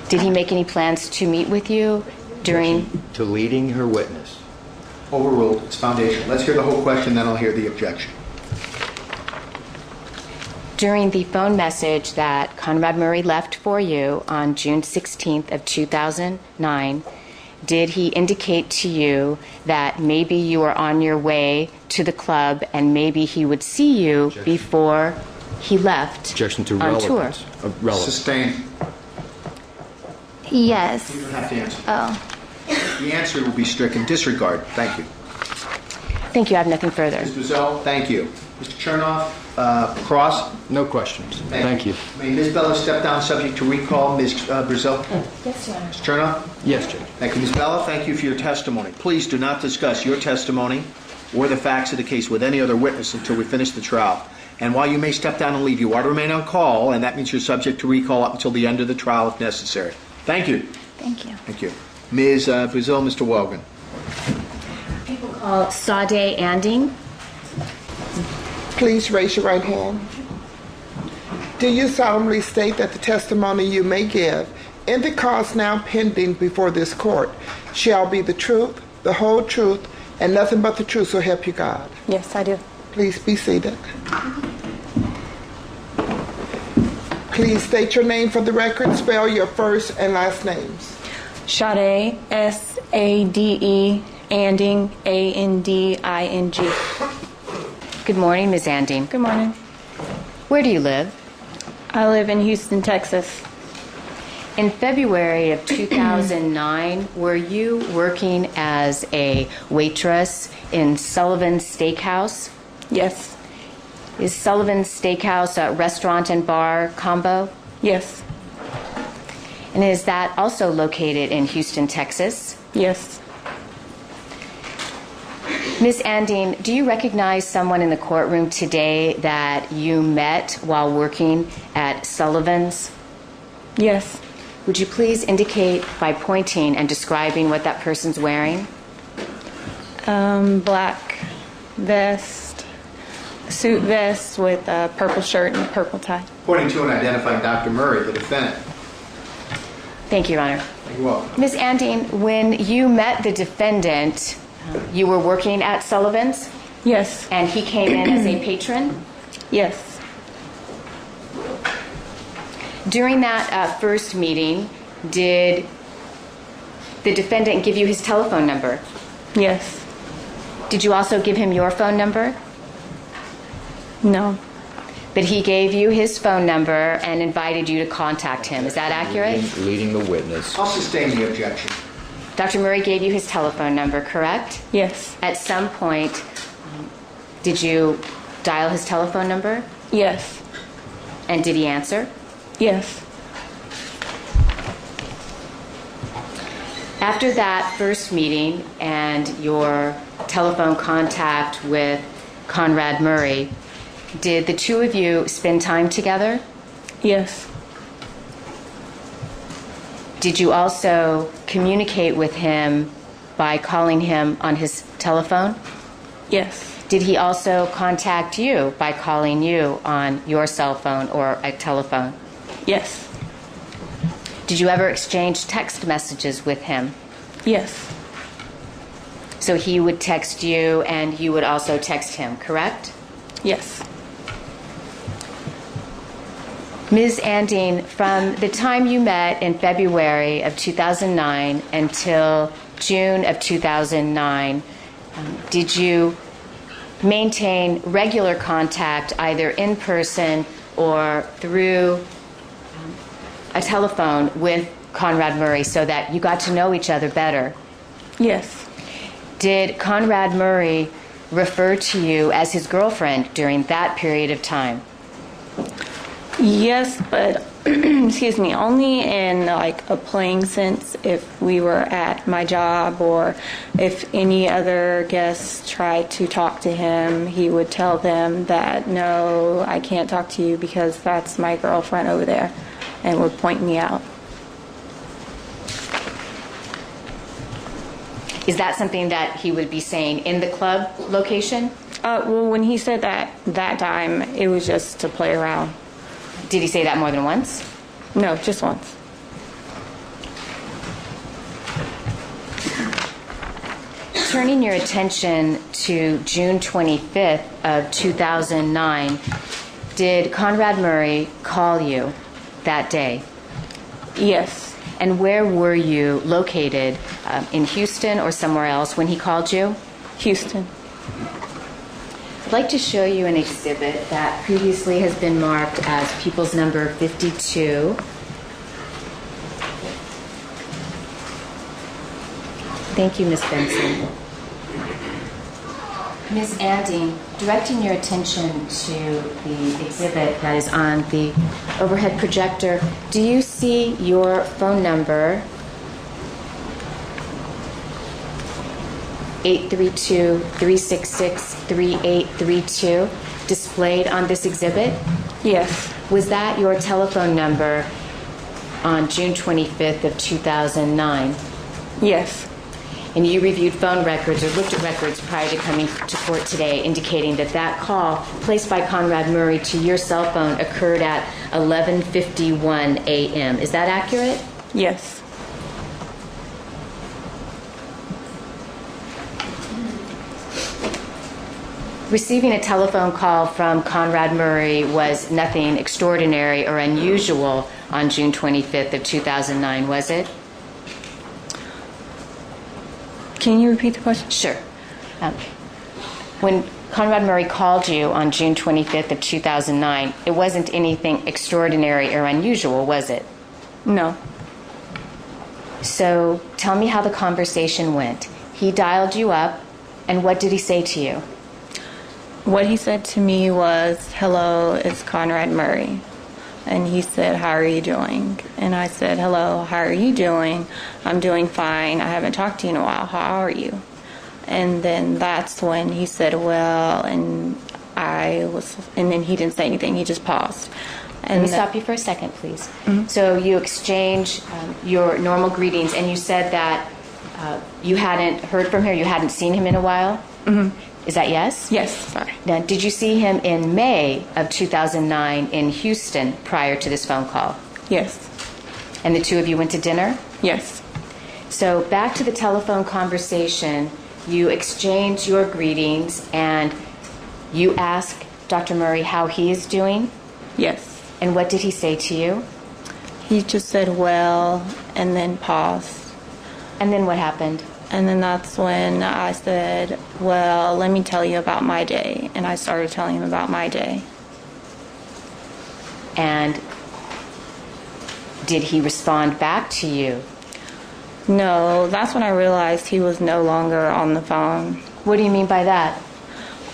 Did he make any plans to meet with you during... To leading her witness. Overruled. It's foundational. Let's hear the whole question, then I'll hear the objection. During the phone message that Conrad Murray left for you on June 16th of 2009, did he indicate to you that maybe you were on your way to the club and maybe he would see you before he left Objection to on tour? Relevance. Sustained. Yes. You don't have to answer. Oh. The answer will be stricken. Disregard. Thank you. Thank you. I have nothing further. Ms. Brazell, thank you. Mr. Chernoff, cross. No questions. Thank you. May Ms. Bella step down subject to recall. Ms. Brazell? Yes, Your Honor. Mr. Chernoff? Yes, Judge. Thank you. Ms. Bella, thank you for your testimony. Please do not discuss your testimony or the facts of the case with any other witness until we finish the trial. And while you may step down and leave, you are to remain on call, and that means you're subject to recall up until the end of the trial if necessary. Thank you. Thank you. Thank you. Ms. Brazell, Mr. Wogan. People call Sade Anding. Please raise your right hand. Do you solemnly state that the testimony you may give in the cause now pending before this court shall be the truth, the whole truth, and nothing but the truth, so help you God? Yes, I do. Please be seated. Please state your name for the record. Spell your first and last names. Sade, S-A-D-E, Anding, A-N-D-I-N-G. Good morning, Ms. Anding. Good morning. Where do you live? I live in Houston, Texas. In February of 2009, were you working as a waitress in Sullivan's Steakhouse? Yes. Is Sullivan's Steakhouse a restaurant and bar combo? Yes. And is that also located in Houston, Texas? Yes. Ms. Anding, do you recognize someone in the courtroom today that you met while working at Sullivan's? Yes. Would you please indicate by pointing and describing what that person's wearing? Black vest, suit vest with a purple shirt and a purple tie. Pointing to and identifying Dr. Murray, the defendant. Thank you, Your Honor. You're welcome. Ms. Anding, when you met the defendant, you were working at Sullivan's? Yes. And he came in as a patron? Yes. During that first meeting, did the defendant give you his telephone number? Yes. Did you also give him your phone number? No. But he gave you his phone number and invited you to contact him. Is that accurate? Leading the witness. I'll sustain the objection. Dr. Murray gave you his telephone number, correct? Yes. At some point, did you dial his telephone number? Yes. And did he answer? Yes. After that first meeting and your telephone contact with Conrad Murray, did the two of you spend time together? Yes. Did you also communicate with him by calling him on his telephone? Yes. Did he also contact you by calling you on your cell phone or a telephone? Yes. Did you ever exchange text messages with him? Yes. So he would text you and you would also text him, correct? Yes. Ms. Anding, from the time you met in February of 2009 until June of 2009, did you maintain regular contact either in person or through a telephone with Conrad Murray so that you got to know each other better? Yes. Did Conrad Murray refer to you as his girlfriend during that period of time? Yes, but excuse me, only in like a playing sense. If we were at my job or if any other guests tried to talk to him, he would tell them that, no, I can't talk to you because that's my girlfriend over there, and would point me out. Is that something that he would be saying in the club location? Well, when he said that time, it was just to play around. Did he say that more than once? No, just once. turning your attention to June 25th of 2009, did Conrad Murray call you that day? Yes. And where were you located, in Houston or somewhere else when he called you? Houston. I'd like to show you an exhibit that previously has been marked as People's Number 52. Thank you, Ms. Benson. Ms. Anding, directing your attention to the exhibit that is on the overhead projector, do you see your phone number 832-366-3832 displayed on this exhibit? Yes. Was that your telephone number on June 25th of 2009? Yes. And you reviewed phone records or looked at records prior to coming to court today indicating that that call placed by Conrad Murray to your cell phone occurred at 11:51 a.m. Is that accurate? Yes. Receiving a telephone call from Conrad Murray was nothing extraordinary or unusual on June 25th of 2009, was it? Can you repeat the question? Sure. When Conrad Murray called you on June 25th of 2009, it wasn't anything extraordinary or unusual, was it? No. So tell me how the conversation went. He dialed you up, and what did he say to you? What he said to me was, "Hello, it's Conrad Murray." And he said, "How are you doing?" And I said, "Hello, how are you doing?" "I'm doing fine. I haven't talked to you in a while. How are you?" And then that's when he said, "Well," and then he didn't say anything. He just paused. Let me stop you for a second, please. So you exchanged your normal greetings, and you said that you hadn't heard from him, you hadn't seen him in a while? Is that yes? Yes, sorry. Now, did you see him in May of 2009 in Houston prior to this phone call? Yes. And the two of you went to dinner? Yes. So back to the telephone conversation, you exchanged your greetings and you asked Dr. Murray how he is doing? Yes. And what did he say to you? He just said, "Well," and then paused. And then what happened? And then that's when I said, "Well, let me tell you about my day." And I started telling him about my day. And did he respond back to you? No, that's when I realized he was no longer on the phone. What do you mean by that?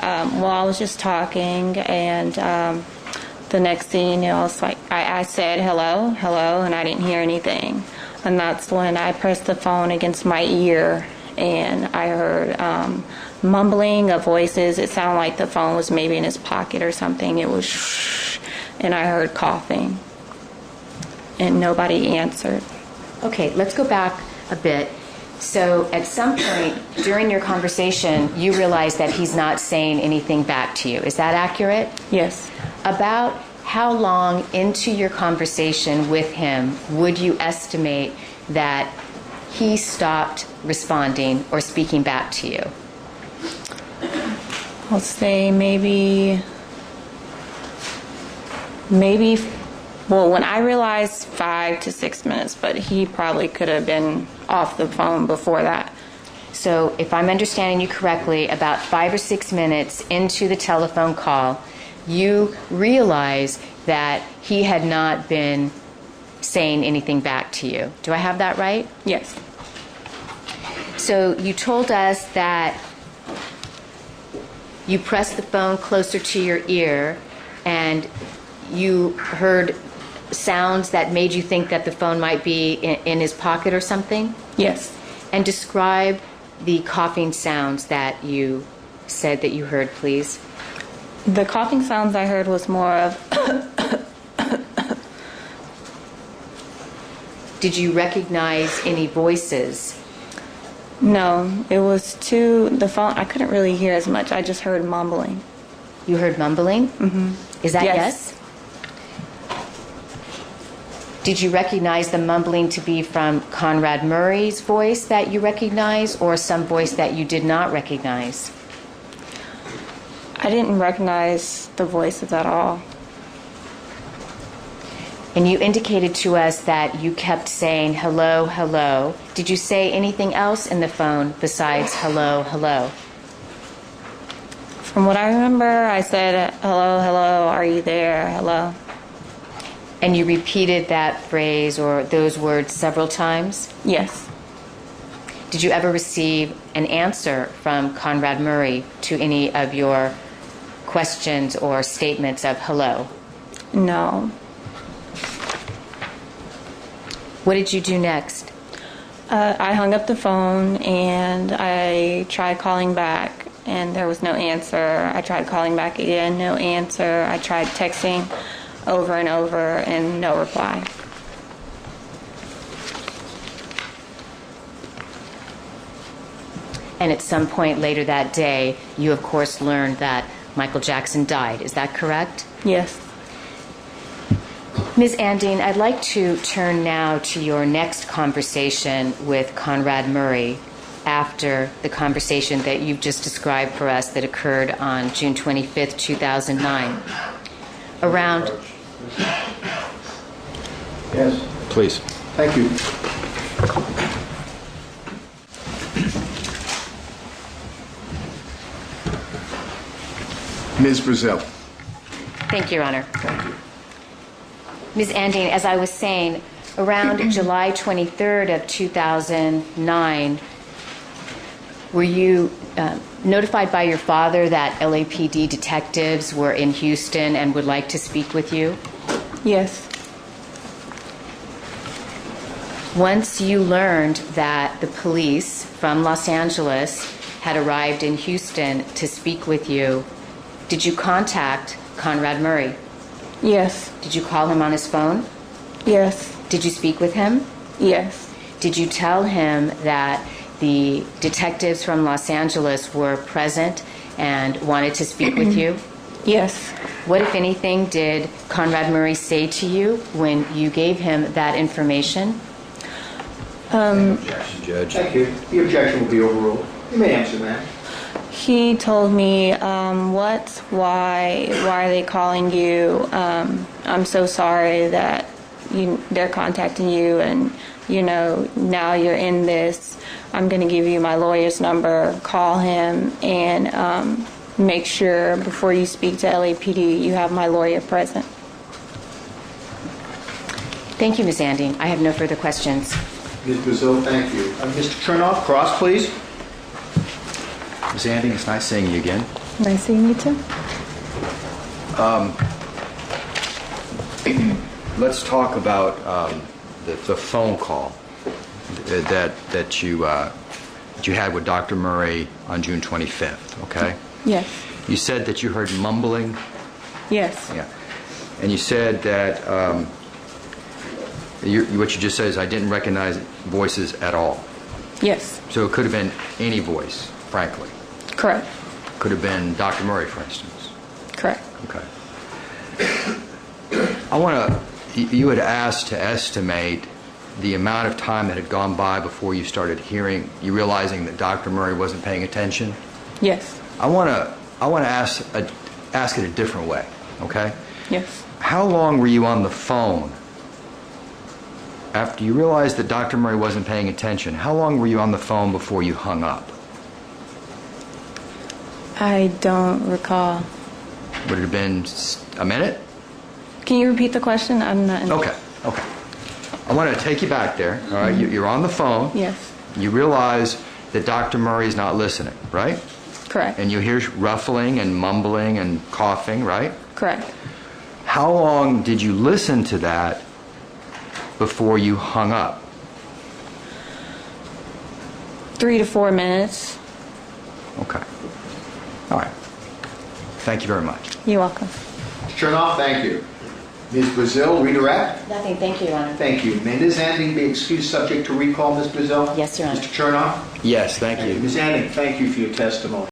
Well, I was just talking, and the next thing you know, it's like I said, "Hello, hello," and I didn't hear anything. And that's when I pressed the phone against my ear, and I heard mumbling of voices. It sounded like the phone was maybe in his pocket or something. It was shh, and I heard coughing, and nobody answered. Okay, let's go back a bit. So at some point during your conversation, you realized that he's not saying anything back to you. Is that accurate? Yes. About how long into your conversation with him would you estimate that he stopped responding or speaking back to you? I'll say maybe, well, when I realized 5 to 6 minutes, but he probably could have been off the phone before that. So if I'm understanding you correctly, about 5 or 6 minutes into the telephone call, you realize that he had not been saying anything back to you. Do I have that right? Yes. So you told us that you pressed the phone closer to your ear and you heard sounds that made you think that the phone might be in his pocket or something? Yes. And describe the coughing sounds that you said that you heard, please. The coughing sounds I heard was more of Did you recognize any voices? No, it was the phone, I couldn't really hear as much. I just heard mumbling. You heard mumbling? Is that Yes. Did you recognize the mumbling to be from Conrad Murray's voice that you recognize, or some voice that you did not recognize? I didn't recognize the voices at all. And you indicated to us that you kept saying, hello, hello. Did you say anything else in the phone besides hello, hello? From what I remember, I said, hello, hello, are you there? Hello. And you repeated that phrase or those words several times? Yes. Did you ever receive an answer from Conrad Murray to any of your questions or statements of hello? No. What did you do next? I hung up the phone and I tried calling back and there was no answer. I tried calling back again, no answer. I tried texting over and over and no reply. And at some point later that day, you of course learned that Michael Jackson died. Is that correct? Yes. Ms. Andine, I'd like to turn now to your next conversation with Conrad Murray after the conversation that you've just described for us that occurred on June 25th, 2009. Around... Yes. Please. Thank you. Ms. Brazil. Thank you, Your Honor. Ms. Andine, as I was saying, around July 23rd of 2009, were you notified by your father that LAPD detectives were in Houston and would like to speak with you? Yes. Once you learned that the police from Los Angeles had arrived in Houston to speak with you, did you contact Conrad Murray? Yes. Did you call him on his phone? Yes. Did you speak with him? Yes. Did you tell him that the detectives from Los Angeles were present and wanted to speak with you? Yes. What, if anything, did Conrad Murray say to you when you gave him that information? Objection, Judge. Thank you. The objection will be overruled. You may answer, ma'am. He told me, why are they calling you? I'm so sorry that they're contacting you and, now you're in this. I'm going to give you my lawyer's number. Call him and make sure before you speak to LAPD you have my lawyer present. Thank you, Ms. Andine. I have no further questions. Ms. Brazil, thank you. Mr. Chernoff, cross, please. Ms. Anding, it's nice seeing you again. Nice seeing you too. Let's talk about the phone call that you had with Dr. Murray on June 25th, okay? Yes. You said that you heard mumbling. Yes. Yeah. And you said that what you just said is, I didn't recognize voices at all. Yes. So it could have been any voice, frankly. Correct. Could have been Dr. Murray, for instance. Correct. Okay. You had asked to estimate the amount of time that had gone by before you started realizing that Dr. Murray wasn't paying attention. Yes. I want to ask it a different way, okay? Yes. How long were you on the phone after you realized that Dr. Murray wasn't paying attention? How long were you on the phone before you hung up? I don't recall. Would it have been a minute? Can you repeat the question? I'm not. Okay. I want to take you back there. All right, you're on the phone. Yes. You realize that Dr. Murray's not listening, right? Correct. And you hear ruffling and mumbling and coughing, right? Correct. How long did you listen to that before you hung up? 3 to 4 minutes. Okay. All right. Thank you very much. You're welcome. Chernoff, thank you. Ms. Brazil, redirect. Nothing. Thank you, Your Honor. Thank you. May Ms. Anding be excused subject to recall, Ms. Brazil? Yes, Your Honor. Mr. Chernoff? Yes, thank you. Ms. Anding, thank you for your testimony.